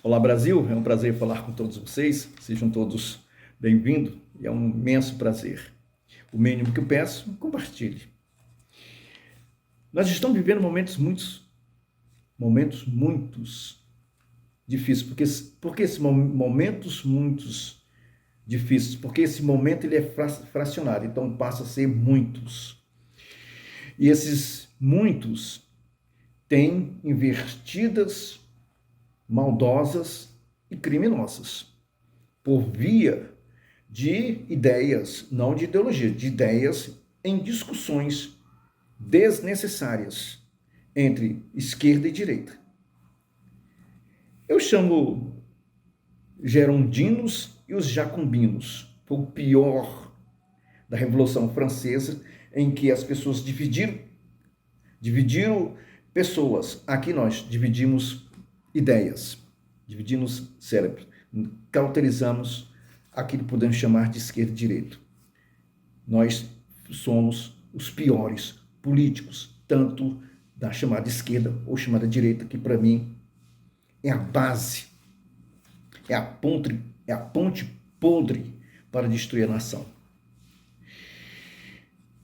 Olá, Brasil, é um prazer falar com todos vocês, sejam todos bem-vindos, e é um imenso prazer. O mínimo que eu peço, compartilhe. Nós estamos vivendo momentos difíceis, porque esses momentos muitos difíceis, porque esse momento ele é fracionado, então passa a ser muitos. E esses muitos têm invertidas maldosas e criminosas, por via de ideias, não de ideologia, de ideias em discussões desnecessárias entre esquerda e direita. Eu chamo gerondinos e os jacobinos. Foi o pior da Revolução Francesa, em que as pessoas dividiram pessoas. Aqui nós dividimos ideias, dividimos cérebro, cauterizamos aquilo que podemos chamar de esquerda e direita. Nós somos os piores políticos, tanto da chamada esquerda ou chamada direita, que para mim é a base, é a ponte podre para destruir a nação.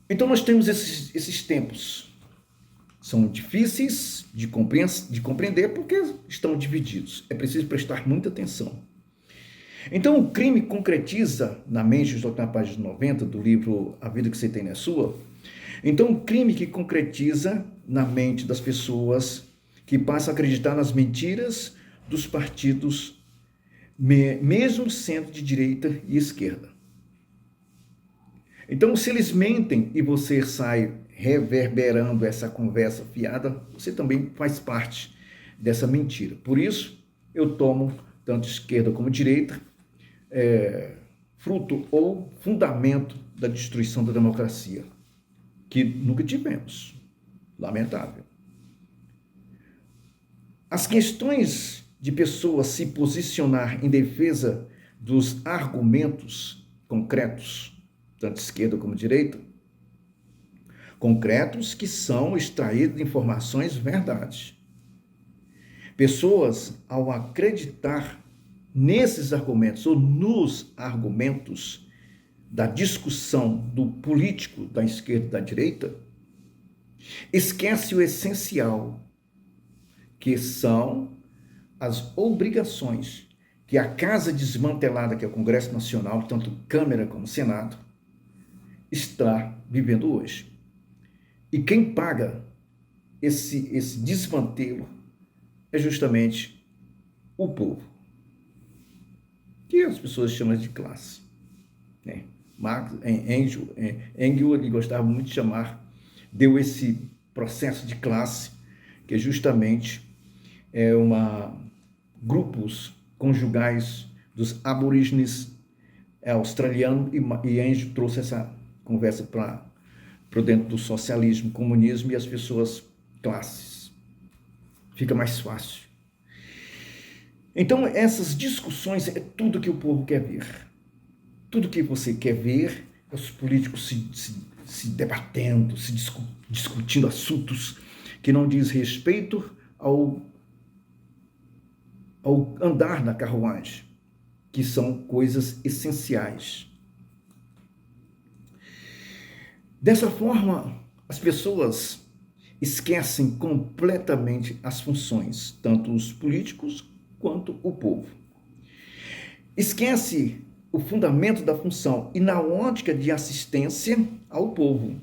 Então nós temos esses tempos. São difíceis de compreender porque estão divididos. É preciso prestar muita atenção. Então, o crime concretiza na mente, estou na página 90 do livro A Vida que Você Tem na Sua. Então, o crime que concretiza na mente das pessoas que passam a acreditar nas mentiras dos partidos, mesmo sendo de direita e esquerda. Então, se eles mentem e você sai reverberando essa conversa fiada, você também faz parte dessa mentira. Por isso, eu tomo tanto esquerda como direita, fruto ou fundamento da destruição da democracia, que nunca tivemos. Lamentável. As questões de pessoas se posicionar em defesa dos argumentos concretos, tanto esquerda como direita, concretos que são extraídos de informações verdade. Pessoas, ao acreditar nesses argumentos ou nos argumentos da discussão do político da esquerda e da direita, esquece o essencial, que são as obrigações que a casa desmantelada, que é o Congresso Nacional, tanto Câmara como Senado, está vivendo hoje. E quem paga esse desmantelo é justamente o povo, que as pessoas chamam de classe. Engels, ele gostava muito de chamar, deu esse processo de classe, que é justamente grupos conjugais dos aborígenes australianos, e Engels trouxe essa conversa para dentro do socialismo, comunismo e as pessoas classes. Fica mais fácil. Então, essas discussões é tudo que o povo quer ver. Tudo que você quer ver é os políticos se debatendo, discutindo assuntos que não diz respeito ao andar na carruagem, que são coisas essenciais. Dessa forma, as pessoas esquecem completamente as funções, tanto os políticos quanto o povo. Esquece o fundamento da função e na ótica de assistência ao povo,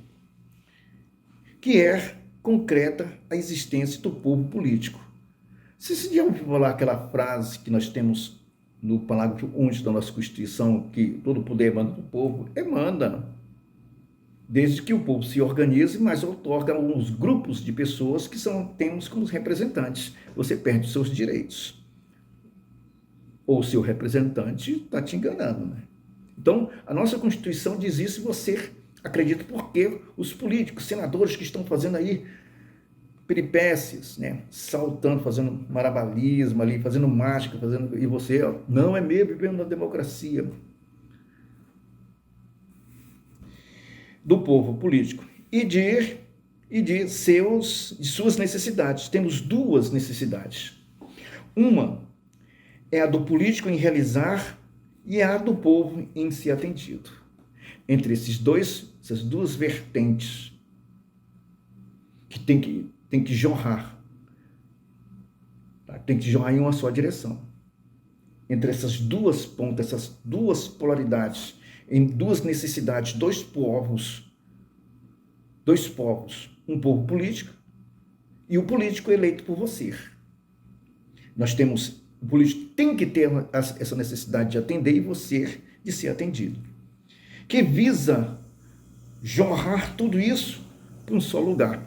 que é concreta a existência do povo político. Se já ouviu falar aquela frase que nós temos no parágrafo 11 da nossa Constituição, que todo poder emana do povo, emana, desde que o povo se organize, mas outorga alguns grupos de pessoas que temos como representantes. Você perde os seus direitos. Ou o seu representante está te enganando, né? Então, a nossa Constituição diz isso e você acredita porque os políticos, senadores que estão fazendo aí peripécias, né? Saltando, fazendo marabalismo ali, fazendo mágica, e você, não é meio vivendo na democracia. Do povo político e de suas necessidades. Temos duas necessidades. Uma é a do político em realizar e a do povo em ser atendido. Entre essas duas vertentes que tem que jorrar, tá? Tem que jorrar em uma só direção. Entre essas duas pontas, essas duas polaridades, em duas necessidades, dois povos, um povo político e o político eleito por você. O político tem que ter essa necessidade de atender e você de ser atendido, que visa jorrar tudo isso para um só lugar.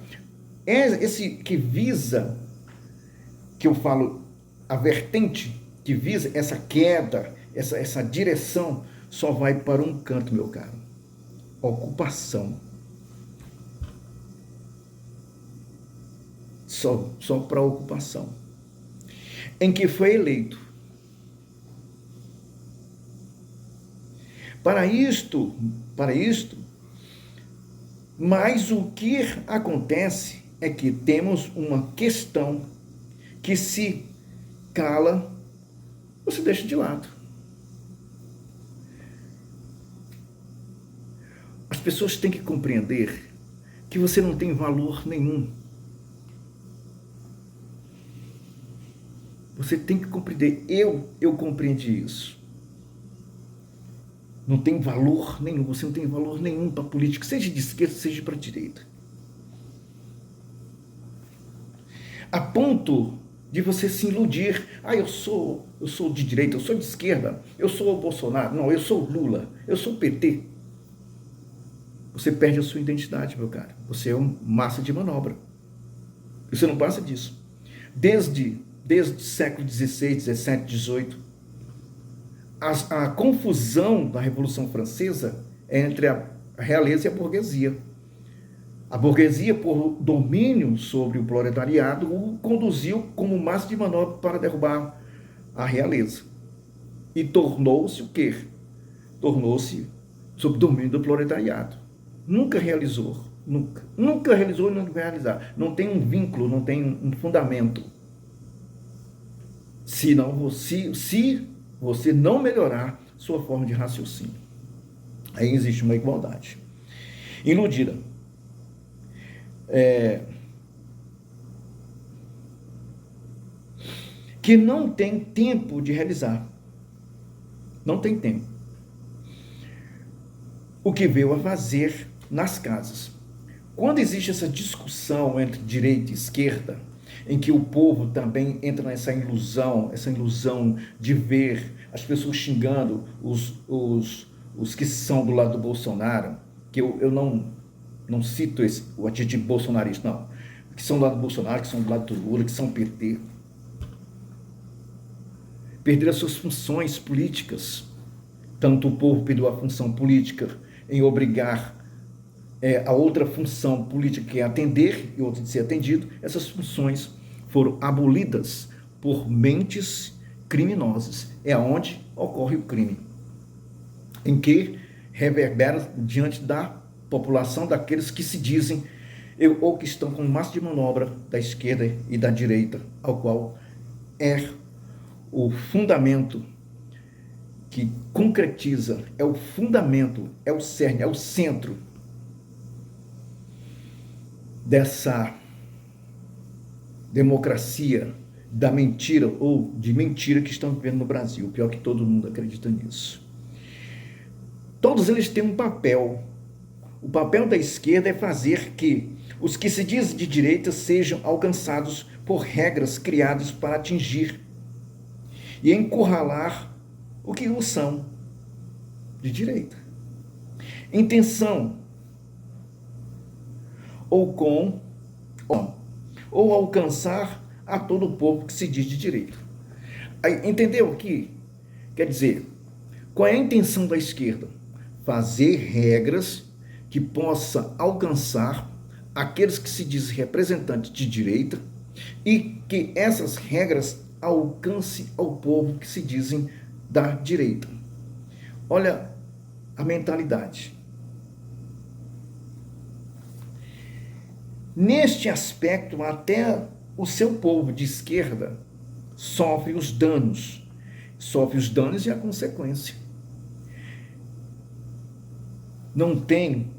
É esse que visa, que eu falo, a vertente que visa essa queda, essa direção, só vai para um canto, meu caro: ocupação. Só para ocupação. Em que foi eleito. Para isto, mas o que acontece é que temos uma questão que se cala, você deixa de lado. As pessoas têm que compreender que você não tem valor nenhum. Você tem que compreender. Eu compreendi isso. Não tem valor nenhum. Você não tem valor nenhum para política, seja de esquerda, seja para a direita. A ponto de você se iludir. Eu sou de direita, eu sou de esquerda, eu sou o Bolsonaro. Não, eu sou o Lula, eu sou o PT. Você perde a sua identidade, meu cara. Você é uma massa de manobra. Você não passa disso. Desde o século XVI, XVII, XVIII, a confusão da Revolução Francesa é entre a realeza e a burguesia. A burguesia, por domínio sobre o proletariado, o conduziu como massa de manobra para derrubar a realeza. E tornou-se o quê? Tornou-se sob domínio do proletariado. Nunca realizou, nunca realizou e não vai realizar. Não tem um vínculo, não tem um fundamento. Se você não melhorar sua forma de raciocínio. Aí existe uma igualdade. Iludida. Que não tem tempo de realizar. Não tem tempo. O que veio a fazer nas casas. Quando existe essa discussão entre direita e esquerda, em que o povo também entra nessa ilusão de ver as pessoas xingando os que são do lado do Bolsonaro, que eu não cito o adjetivo bolsonarista, não, que são do lado do Bolsonaro, que são do lado do Lula, que são PT, perderam as suas funções políticas. Tanto o povo perdeu a função política em obrigar a outra função política, que é atender, e outra de ser atendido. Essas funções foram abolidas por mentes criminosas. É onde ocorre o crime, em que reverbera diante da população, daqueles que se dizem ou que estão com massa de manobra da esquerda e da direita, ao qual é o fundamento que concretiza, é o fundamento, é o cerne, é o centro dessa democracia da mentira, ou de mentira, que estão vivendo no Brasil. Pior que todo mundo acredita nisso. Todos eles têm um papel. O papel da esquerda é fazer que os que se dizem de direita sejam alcançados por regras criadas para atingir e encurralar o que o são de direita. Intenção ou alcançar a todo o povo que se diz de direita. Entendeu aqui? Quer dizer, qual é a intenção da esquerda? Fazer regras que possa alcançar aqueles que se dizem representantes de direita e que essas regras alcancem ao povo que se dizem da direita. Olha a mentalidade. Neste aspecto, até o seu povo de esquerda sofre os danos sofre os danos e a consequência. Não tem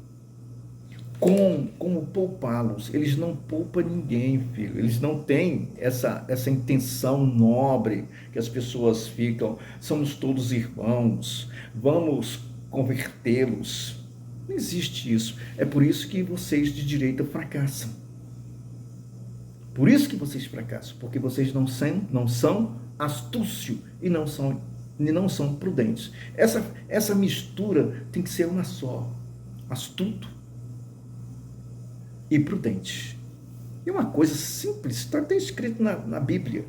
como poupá-los. Eles não poupam ninguém, filho. Eles não têm essa intenção nobre que as pessoas ficam. Somos todos irmãos, vamos convertê-los. Não existe isso. É por isso que vocês de direita fracassam. Por isso que vocês fracassam, porque vocês não são astúcio e não são prudentes. Essa mistura tem que ser uma só: astuto e prudente. E uma coisa simples, está até escrito na Bíblia: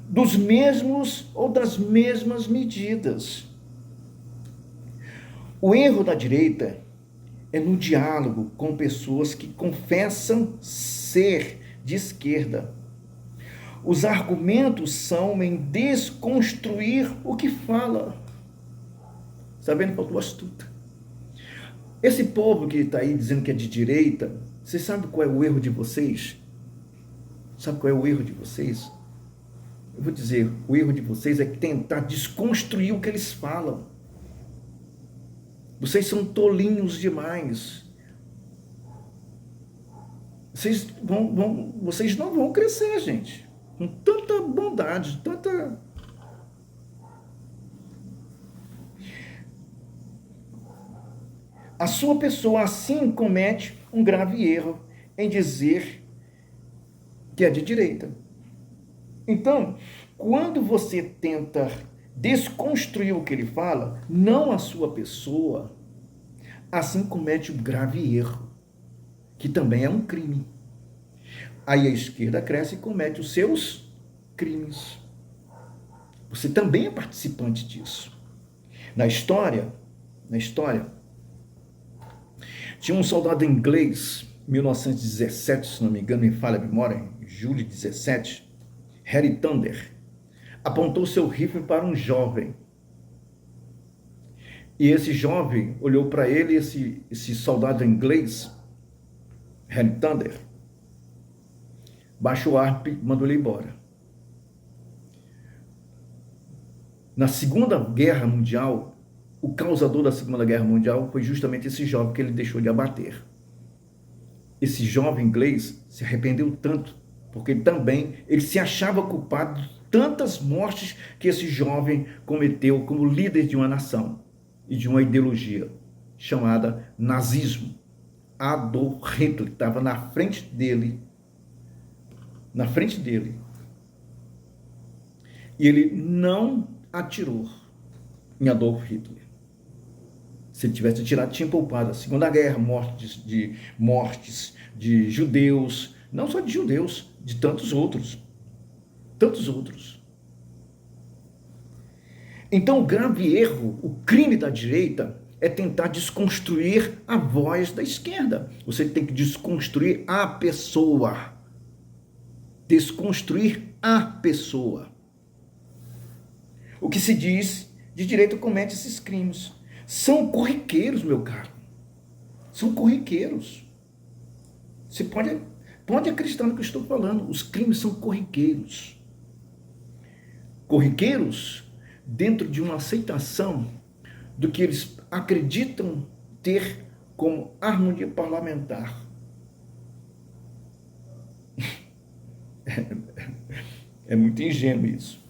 dos mesmos ou das mesmas medidas. O erro da direita é no diálogo com pessoas que confessam ser de esquerda. Os argumentos são em desconstruir o que fala. Sabendo que eu estou astuta. Esse povo que está aí dizendo que é de direita, vocês sabem qual é o erro de vocês? Sabe qual é o erro de vocês? Eu vou dizer, o erro de vocês é tentar desconstruir o que eles falam. Vocês são tolinhos demais. Vocês não vão crescer, gente. Com tanta bondade, tanta... A sua pessoa assim comete um grave erro em dizer que é de direita. Então, quando você tenta desconstruir o que ele fala, não a sua pessoa, assim comete um grave erro, que também é um crime. Aí a esquerda cresce e comete os seus crimes. Você também é participante disso. Na história, tinha um soldado inglês, 1917, se não me engano, me falha a memória, em julho de 17, Harry Thunder, apontou seu rifle para um jovem. E esse jovem olhou para ele, esse soldado inglês, Harry Thunder, baixou o arma e mandou ele embora. Na Segunda Guerra Mundial, o causador da Segunda Guerra Mundial foi justamente esse jovem que ele deixou de abater. Esse jovem inglês se arrependeu tanto, porque ele se achava culpado de tantas mortes que esse jovem cometeu como líder de uma nação e de uma ideologia chamada nazismo. Adolf Hitler estava na frente dele. E ele não atirou em Adolf Hitler. Se ele tivesse atirado, tinha poupado a Segunda Guerra, mortes de judeus, não só de judeus, de tantos outros. Então, o grave erro, o crime da direita, é tentar desconstruir a voz da esquerda. Você tem que desconstruir a pessoa. Desconstruir a pessoa. O que se diz de direita comete esses crimes. São corriqueiros, meu caro. São corriqueiros. Você pode acreditar no que eu estou falando. Os crimes são corriqueiros. Corriqueiros dentro de uma aceitação do que eles acreditam ter como harmonia parlamentar. É muito ingênuo isso.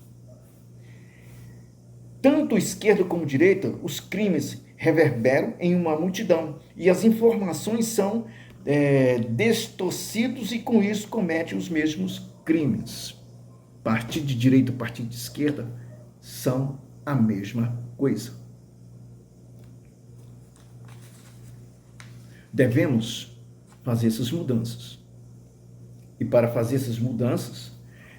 Tanto esquerda como direita, os crimes reverberam em uma multidão e as informações são distorcidos e com isso cometem os mesmos crimes. Partido de direita e partido de esquerda são a mesma coisa. Devemos fazer essas mudanças. E para fazer essas mudanças,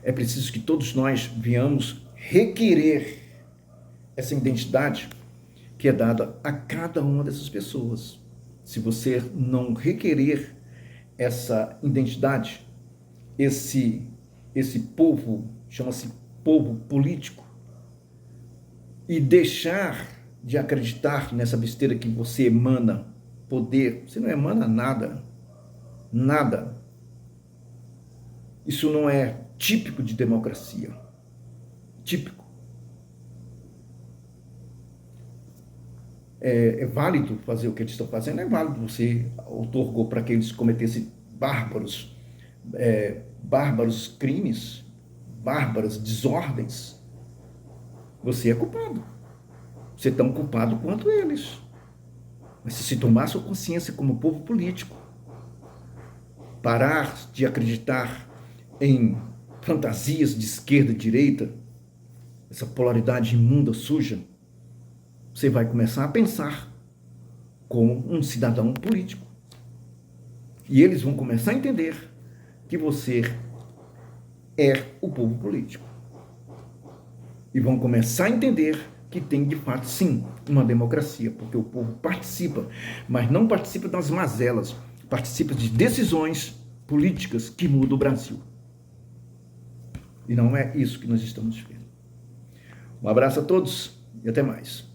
é preciso que todos nós venhamos requerer essa identidade que é dada a cada uma dessas pessoas. Se você não requerer essa identidade, esse povo, chama-se povo político, e deixar de acreditar nessa besteira que você emana poder, você não emana nada. Isso não é típico de democracia. típico. É válido fazer o que eles estão fazendo? É válido. Você outorgou para que eles cometessem bárbaros crimes, bárbaras desordens. Você é culpado. Você é tão culpado quanto eles. Mas se tomar sua consciência como povo político, parar de acreditar em fantasias de esquerda e direita, essa polaridade imunda, suja, você vai começar a pensar como um cidadão político. E eles vão começar a entender que você é o povo político. E vão começar a entender que tem, de fato, sim, uma democracia, porque o povo participa, mas não participa das mazelas, participa de decisões políticas que mudam o Brasil. E não é isso que nós estamos vendo. Um abraço a todos e até mais.